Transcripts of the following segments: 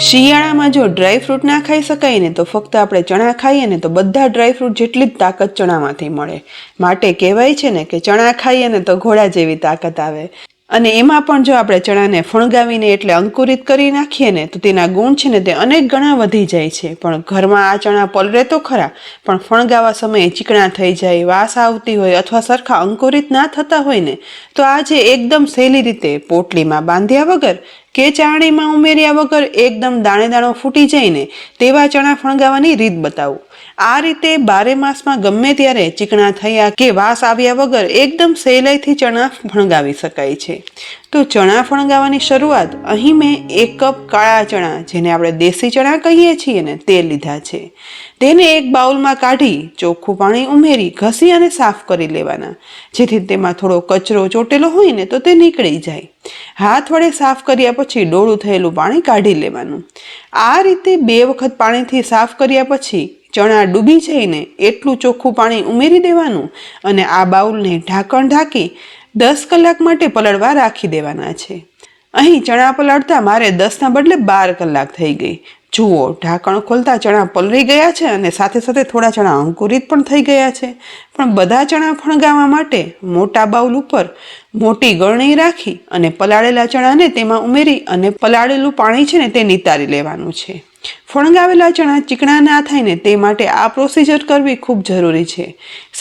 શિયાળામાં જો dry fruit ના ખાઈ શકાય ને તો ફક્ત આપણે ચણા ખાઈએ ને તો બધા ડ્રાય ફ્રૂટ જેટલી જ તાકાત ચણામાંથી મળે. માટે કહેવાય છે ને કે ચણા ખાઈએ ને તો ઘોડા જેવી તાકાત આવે. અને એમાં પણ જો આપણે ચણાને ફણગાવીને એટલે અંકુરિત કરી નાખીએ ને તો તેના ગુણ છે ને તે અનેક ગણા વધી જાય છે. પણ ઘરમાં આ ચણા પલરે તો ખરા, પણ ફણગાવા સમયે ચીકણા થઈ જાય, વાસ આવતી હોય અથવા સરખા અંકુરિત ના થતા હોય ને તો આજે એકદમ સહેલી રીતે પોટલીમાં બાંધ્યા વગર કે ચાળણીમાં ઉમેર્યા વગર એકદમ દાણે દાણો ફૂટી જાય ને તેવા ચણા ફણગાવાની રીત બતાવું. આ રીતે 12 માસમાં ગમે ત્યારે ચીકણા થયા કે વાસ આવ્યા વગર એકદમ સહેલાઈથી ચણા ફણગાવી શકાય છે. તો ચણા ફણગાવાની શરૂઆત અહીં મેં 1 કપ કાળા ચણા, જેને આપણે દેશી ચણા કહીએ છીએ ને, તે લીધા છે. તેને એક બાઉલમાં કાઢી ચોખ્ખું પાણી ઉમેરી ઘસી અને સાફ કરી લેવાના, જેથી તેમાં થોડો કચરો ચોટેલો હોય ને તો તે નીકળી જાય. હાથ વડે સાફ કર્યા પછી ડોળું થયેલું પાણી કાઢી લેવાનું. આ રીતે 2 વખત પાણીથી સાફ કર્યા પછી ચણા ડૂબી જઈને એટલું ચોખ્ખું પાણી ઉમેરી દેવાનું અને આ બાઉલને ઢાંકણ ઢાંકી 10 કલાક માટે પલળવા રાખી દેવાના છે. અહીં ચણા પલાળતા મારે 10ના બદલે 12 કલાક થઈ ગઈ. જુઓ, ઢાંકણ ખોલતા ચણા પલળી ગયા છે અને સાથે સાથે થોડા ચણા અંકુરિત પણ થઈ ગયા છે. પણ બધા ચણા ફણગાવવા માટે મોટા બાઉલ ઉપર મોટી ગળણી રાખી અને પલાળેલા ચણાને તેમાં ઉમેરી અને પલાળેલું પાણી છે ને તે નિતારી લેવાનું છે. ફણગાવેલા ચણા ચીકણા ના થાય ને તે માટે આ પ્રોસિજર કરવી ખૂબ જરૂરી છે.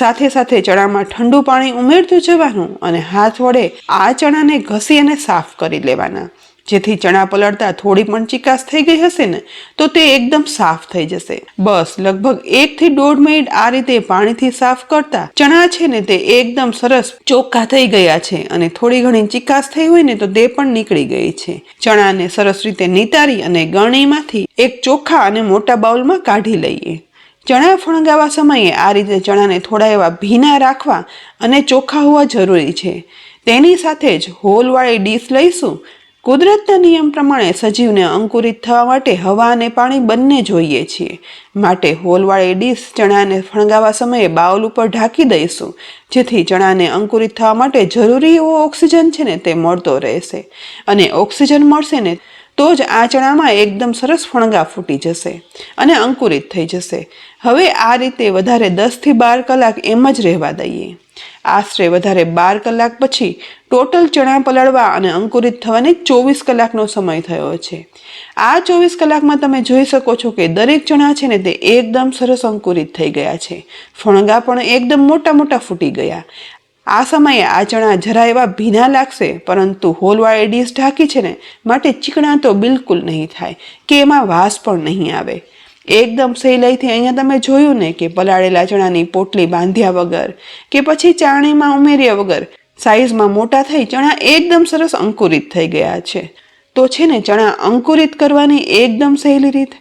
સાથે સાથે ચણામાં ઠંડુ પાણી ઉમેરતું જવાનું અને હાથ વડે આ ચણાને ઘસી અને સાફ કરી લેવાના, જેથી ચણા પલળતા થોડી પણ ચીકાશ થઈ ગઈ હશે ને તો તે એકદમ સાફ થઈ જશે. બસ લગભગ 1 થી 1.5 મિનિટ આ રીતે પાણીથી સાફ કરતા ચણા છે ને તે એકદમ સરસ ચોખ્ખા થઈ ગયા છે અને થોડી ઘણી ચીકાશ થઈ હોય ને તો તે પણ નીકળી ગઈ છે. ચણાને સરસ રીતે નિતારી અને ગળણીમાંથી એક ચોખ્ખા અને મોટા બાઉલમાં કાઢી લઈએ. ચણા ફણગાવા સમયે આ રીતે ચણાને થોડા એવા ભીના રાખવા અને ચોખ્ખા હોવા જરૂરી છે. તેની સાથે જ હોલવાળી ડીશ લઈશું. કુદરતના નિયમ પ્રમાણે સજીવને અંકુરિત થવા માટે હવા અને પાણી બંને જોઈએ છીએ. માટે હોલવાળી ડીશ ચણાને ફણગાવા સમયે બાઉલ ઉપર ઢાંકી દઈશું, જેથી ચણાને અંકુરિત થવા માટે જરૂરી એવો ઓક્સિજન છે ને તે મળતો રહેશે. અને ઓક્સિજન મળશે ને તો જ આ ચણામાં એકદમ સરસ ફણગા ફૂટી જશે અને અંકુરિત થઈ જશે. હવે આ રીતે વધારે 10 થી 12 કલાક એમ જ રહેવા દઈએ. આશરે વધારે 12 કલાક પછી ટોટલ ચણા પલાળવા અને અંકુરિત થવાની 24 કલાકનો સમય થયો છે. આ 24 કલાકમાં તમે જોઈ શકો છો કે દરેક ચણા છે ને તે એકદમ સરસ અંકુરિત થઈ ગયા છે. ફણગા પણ એકદમ મોટા મોટા ફૂટી ગયા. આ સમયે આ ચણા જરા એવા ભીના લાગશે, પરંતુ હોલવાળી ડીશ ઢાંકી છે ને માટે ચીકણા તો બિલકુલ નહીં થાય કે એમાં વાસ પણ નહીં આવે. એકદમ સહેલાઈથી અહીંયા તમે જોયું ને કે પલાળેલા ચણાની પોટલી બાંધ્યા વગર કે પછી ચાળણીમાં ઉમેર્યા વગર સાઈઝમાં મોટા થઈ ચણા એકદમ સરસ અંકુરિત થઈ ગયા છે. તો છે ને ચણા અંકુરિત કરવાની એકદમ સહેલી રીત.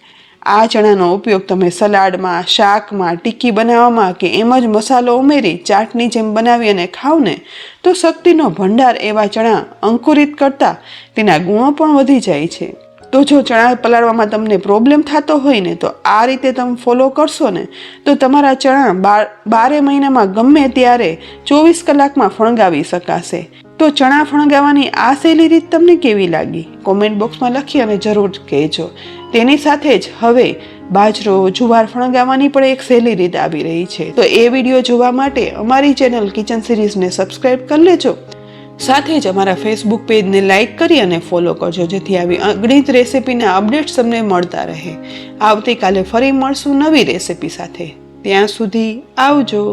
આ ચણાનો ઉપયોગ તમે સલાડમાં, શાકમાં, ટિક્કી બનાવવામાં કે એમ જ મસાલો ઉમેરી ચાટની જેમ બનાવી અને ખાવ ને તો શક્તિનો ભંડાર એવા ચણા અંકુરિત કરતા તેના ગુણો પણ વધી જાય છે. તો જો ચણા પલાળવામાં તમને પ્રોબ્લેમ થતો હોય ને તો આ રીતે તમે ફોલો કરશો ને તો તમારા ચણા 12 મહિનામાં ગમે ત્યારે 24 કલાકમાં ફણગાવી શકાશે. તો ચણા ફણગાવવાની આ સહેલી રીત તમને કેવી લાગી? કોમેન્ટ બોક્સમાં લખી અને જરૂર કહેજો. તેની સાથે જ હવે બાજરો, જુવાર ફણગાવવાની પણ એક સહેલી રીત આવી રહી છે. તો એ વિડીયો જોવા માટે અમારી ચેનલ કિચન સિરીઝને સબસ્ક્રાઈબ કરી લેજો. સાથે જ અમારા ફેસબુક પેજને લાઇક કરી અને ફોલો કરજો, જેથી આવી અગણિત રેસિપીના અપડેટ્સ તમને મળતા રહે. આવતીકાલે ફરી મળશું નવી રેસિપી સાથે. ત્યાં સુધી આવજો.